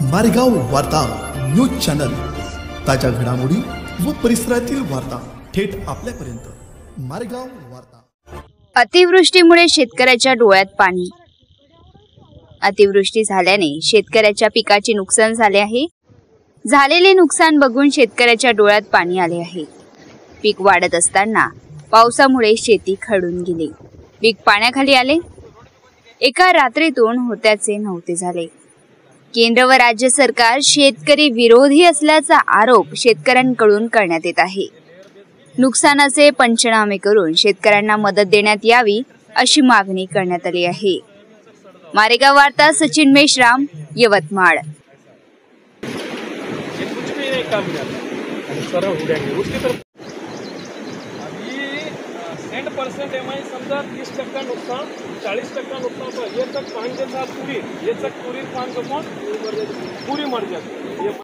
मारेगाव वार्ता news channel, ताज्या घडामोडी व परिसरातील वार्ता थेट आपल्यापर्यंत। मारेगाव वार्ता। अतिवृष्टीमुळे शेतकऱ्याच्या डोळ्यात पाणी। अतिवृष्टी झाल्याने शेतकऱ्याच्या पिकाचे नुकसान झाले आहे। झालेले नुकसान बघून शेतकऱ्याच्या डोळ्यात पाणी आले आहे। पीक वाढत असताना पावसामुळे शेती खडून गेली, पीक पाण्याखाली आले। एका रात्रीतून होत्याचे नव्हते झाले। केंद्र व राज्य सरकार शेतकरी विरोधी असल्याचा आरोप शेतकऱ्यांकडून करण्यात येत आहे। नुकसानाचे पंचनामे करून शेतकऱ्यांना मदत देण्यात यावी अशी मागणी करण्यात आली आहे। मारेगाव वार्ता, सचिन मेश्राम, यवतमाळ। %% एमआई समजा 30% नुकसान, 40% नुकसान, तो ये तक 5 के साथ पूरी, ये तक पूरी 5 पूरी मर जाती है।